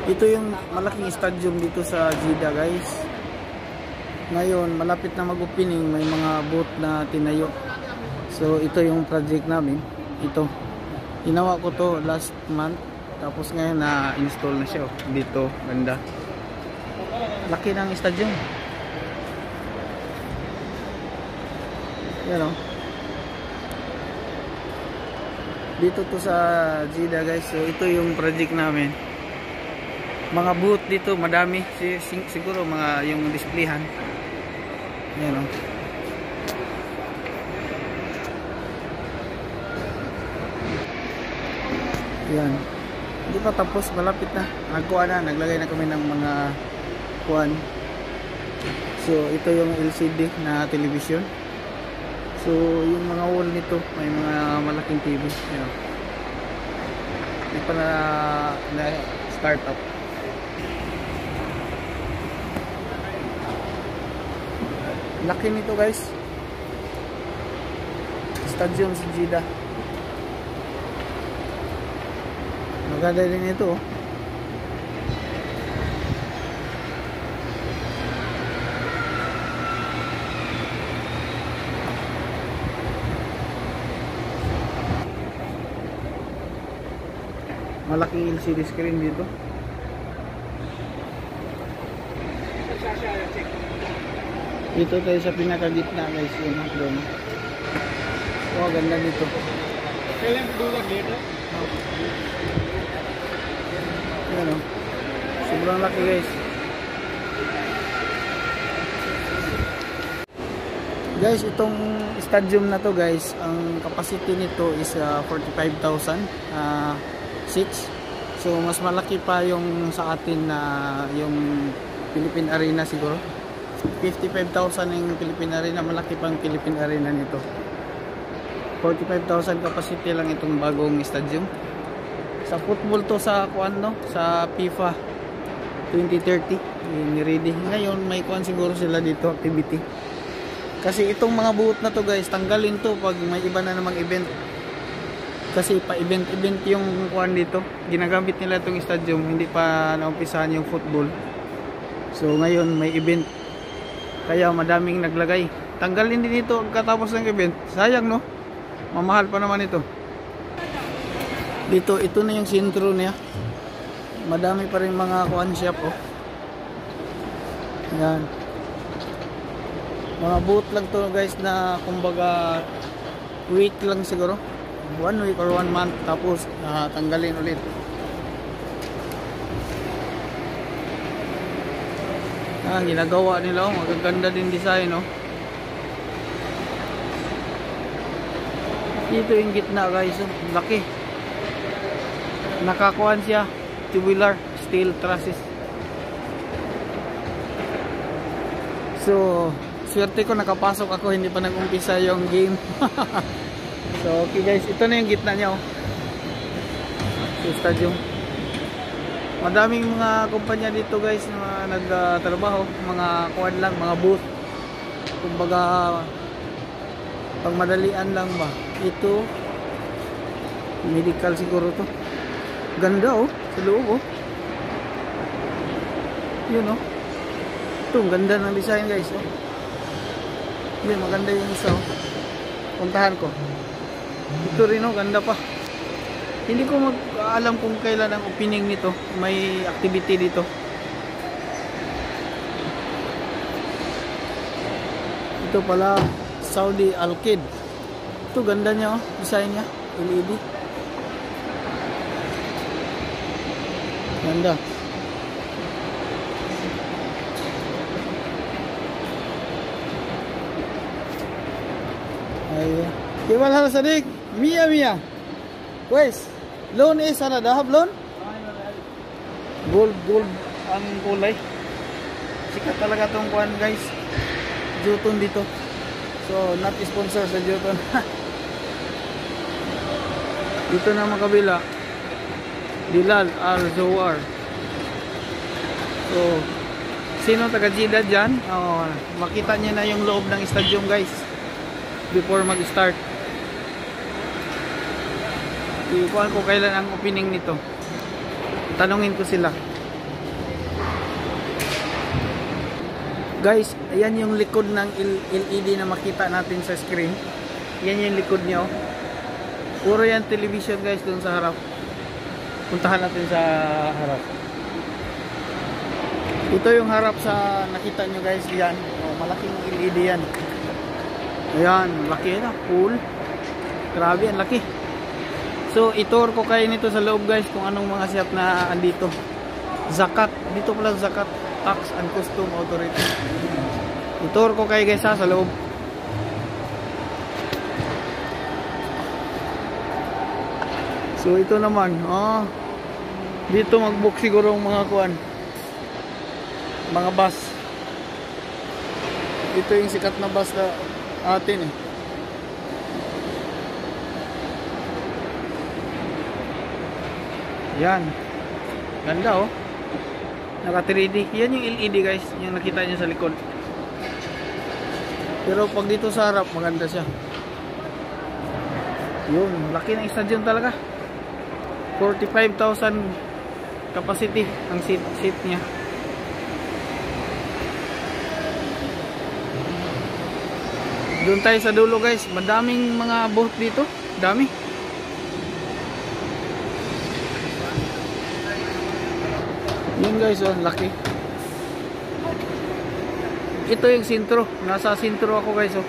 Ito yung malaking stadium dito sa Jeddah, guys. Ngayon, malapit na mag-opening, may mga booth na tinayo. So, ito yung project namin. Ito. Ginawa ko to last month. Tapos ngayon na-install na siya. Dito, ganda. Laki ng stadium. Yan o. Dito to sa Jeddah, guys. So, ito yung project namin. Mga booth dito, madami. Siguro mga yung displayhan. Yan o. Yan. Hindi pa tapos, malapit na. Nagkuha na, naglagay na kami ng mga kuwan. So, ito yung LCD na television. So, yung mga wall nito, may mga malaking TV. Yan. Hindi pa na start up. Laki nito, guys. Stadium sa Jeddah. Maganda din ito. Malaking LCD screen dito. Dito tayo sa pinakagitna, guys, yun doon. Oh, ganda dito. Yan o. Sobrang laki, guys. Guys, itong stadium na to, guys, ang capacity nito is 45,000 seats. So, mas malaki pa yung sa atin na yung Philippine Arena siguro. 55,000 yung Philippine Arena, malaki pang Philippine Arena nito. 45,000 capacity lang itong bagong stadium. Sa football to sa kuan, no, sa FIFA 2030 ni-ready. Ngayon may kuan siguro sila dito, activity. Kasi itong mga buot na to, guys, tanggalin to pag may iba na namang event. Kasi pa event yung kuan dito. Ginagamit nila itong stadium, hindi pa naumpisahan yung football. So ngayon may event. Kaya madaming naglagay. Tanggalin din dito katapos ng event. Sayang, no? Mamahal pa naman ito. Dito, ito na yung sentro niya. Madami pa rin mga kuan shop, oh. Yan. Mga booth lang to, guys, na kumbaga week lang siguro. 1 week or 1 month. Tapos tanggalin ulit. Ginagawa nila, oh, magaganda din design, oh. Dito yung gitna, guys, oh, laki. Nakakuan siya, tubular steel trusses. So, swerte ko nakapasok ako, hindi pa nag-umpisa yung game. So, okay, guys, ito na yung gitna niya, oh. So, stadium. Madaming mga kumpanya dito, guys, na nagtrabaho, mga kuwan lang, mga booth. Kumbaga pangmadalian lang ba. Ito medical siguro to. Ganda, oh, sa loob, oh. Yun, oh. Ito, ganda ng design, guys, oh. Yun, maganda yung isa, oh. Puntahan ko. Ito rin, oh, ganda pa. Hindi ko alam kung kailan ang opening nito. May activity dito. Ito pala, Saudi Al-Kid. Ito, ganda niya, oh. Design niya, LED. Ganda. Ayan. Iwal hal sadik. Mia. Guys, loan is sana dahab loan? Gold ang kulay. Sikat talaga tong kuan, guys. Jotun dito. So, not sponsor sa Jotun. Dito na makabila. Bilal Al-Zawar. So, sino taga Jeddah dyan? Makita niyo na yung loob ng stadium, guys, before mag-start. Ikuan ko kailan ang opening nito. Tanungin ko sila. Guys, ayan yung likod ng LED na makita natin sa screen. Yan yung likod niya, oh. Puro yan television guys dun sa harap. Puntahan natin sa harap. Ito yung harap sa nakita nyo guys. Yan, oh, malaking LED yan. Ayan, laki na, cool. Grabe, ang laki. So, itour ko kayo nito sa loob guys kung anong mga siyap na andito. Zakat, dito pala Zakat Tax and Custom Authority. Itour ko kayo guys sa loob. So, ito naman, dito mag-book siguro ang mga kuan. Mga bus. Ito yung sikat na bus na atin eh. Yan. Ganda oh. Naka 3D. Yan yung LED guys. Yung nakita nyo sa likod. Pero pag dito sa harap, maganda siya. Yun. Laki ng stadium talaga. 45,000 capacity ang seat niya. Doon tayo sa dulo guys. Madaming mga booth dito. Dami. Yun guys, oh, laki. Ito yung sintro. Nasa sintro ako guys, oh.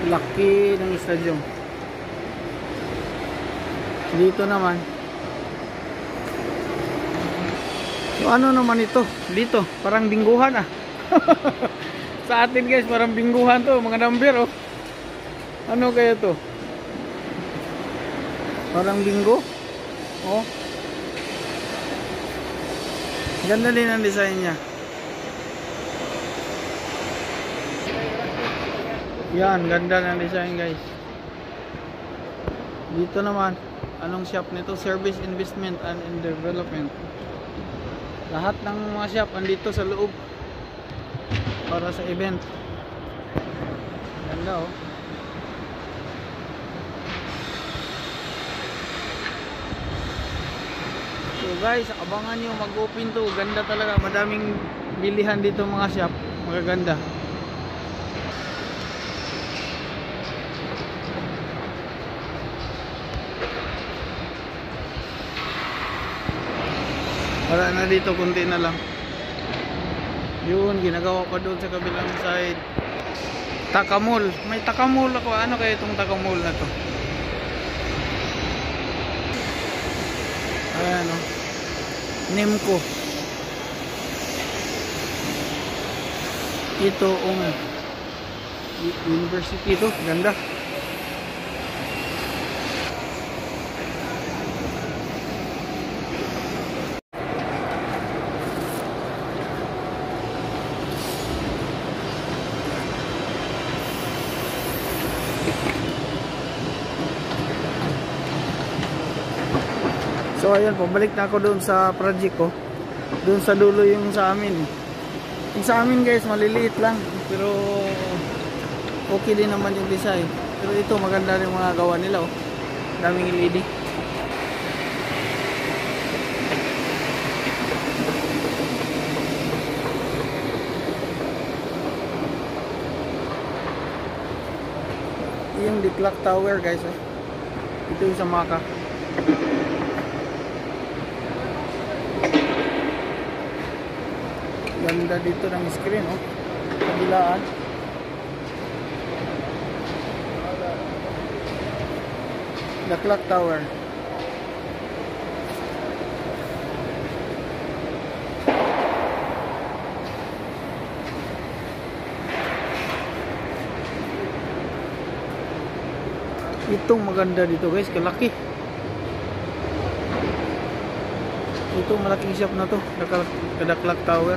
Laki ng stadium. Dito naman. So ano naman ito? Dito, parang bingguhan ah. Sa atin guys, parang bingguhan to, mga number oh. Ano kaya to? Parang bingo. Oh. Ganda din ang design niya. Yan, ganda ng design guys. Dito naman, anong shop nito? Service Investment and Development. Lahat ng mga shop andito sa loob para sa event. Ganda oh. So guys, abangan nyo mag-open to. Ganda talaga. Madaming bilihan dito mga shop. Magaganda. Wala na dito. Kunti na lang. Yun. Ginagawa pa doon sa kabilang side. Takamall. May Takamall ako. Ano kaya itong Takamall na to? Ayan o. Nemco. Ito university ito. Ganda. So ayun, pabalik na ako doon sa project ko. Doon sa dulo yung sa amin. Yung sa amin guys, maliliit lang. Pero okay din naman yung design. Pero ito, maganda rin mga gawa nila oh. Daming LED. Yung The Clock Tower guys oh. Ito yung sa Maka. Ganda dito ng screen oh. Kabilaan. The Clock Tower. Itong maganda dito guys, kalaki. Itong malaking shop na to, The Clock Tower.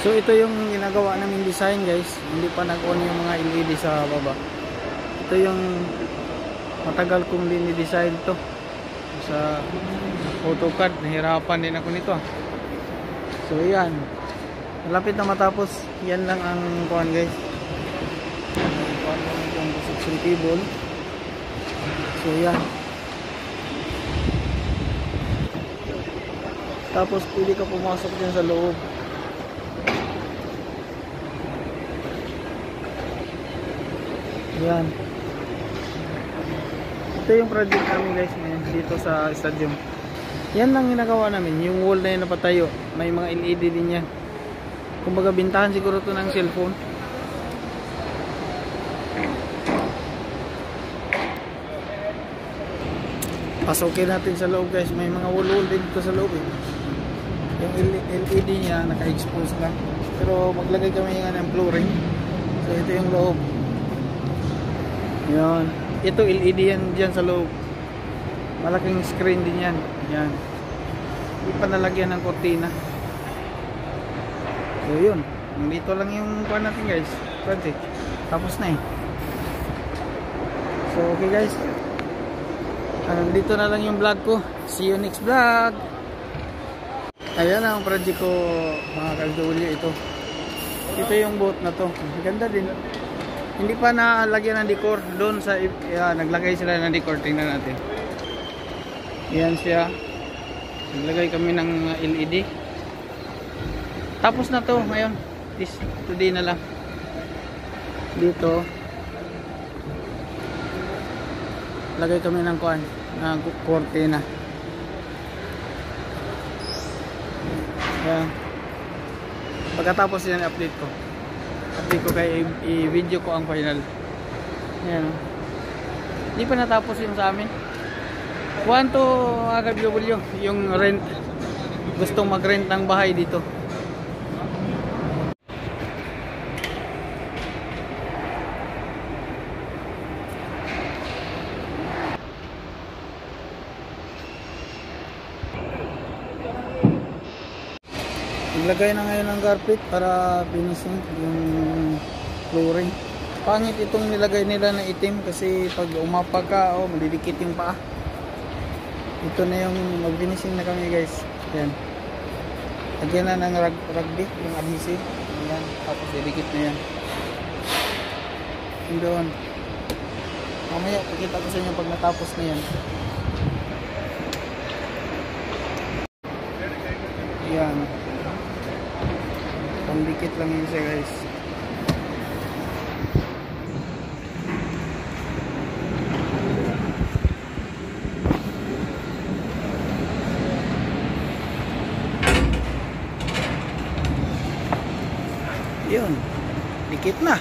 So ito yung ginagawa namin design guys. Hindi pa nag-on yung mga LED sa baba. Ito yung matagal kong dinidesign to sa AutoCAD. Nahirapan din ako nito ah. So yan, malapit na matapos. Yan lang ang kuhan guys, kuhan lang yung suction cable. So yan, tapos pwede ka pumasok dyan sa loob. Yan, ito yung project namin guys ngayon dito sa stadium. Yan lang ginagawa namin, yung wall na yun napatayo, may mga LED din yan. Kumbaga bintahan siguro to ng cellphone. Pasukin natin sa loob guys, may mga wall din dito sa loob eh. Yung LED niya naka-expose lang, pero maglagay kami nga ng flooring. So ito yung loob. Yan, ito LED yan dyan sa loob, malaking screen din yan. Yan, hindi pa nalagyan ng kortina. So yun, dito lang yung pan natin guys, project tapos na eh. So okay guys, dito na lang yung vlog ko. See you next vlog. Ayan ang project ko mga ka-FW. Ito yung boat na to, ganda din. Hindi pa nalagyan ng decor doon sa naglagay sila ng decor. Tingnan natin. Yan siya, naglagay kami ng LED. Tapos na to ngayon, today na lang. Dito lagay kami ng kuan, ng kortina. Yan, pagkatapos yan update ko kay i-video ko ang final. Yan, hindi pa natapos yung sa amin. Kuan to AKW, yung rent, gustong mag-rent ng bahay dito. Naglagay na ngayon ng carpet para finishing yung flooring. Pangit itong nilagay nila na itim kasi pag umapag ka, malidikit yung paa. Ito na yung mag-finishing na kami guys. Yan, lagyan na ng rugby, yung adhesive. Yan, tapos idikit na yan. Yung doon, mamaya pakita ko sa inyo pag natapos na yan. Yan, pandikit lang yun siya guys. Yun, dikit na.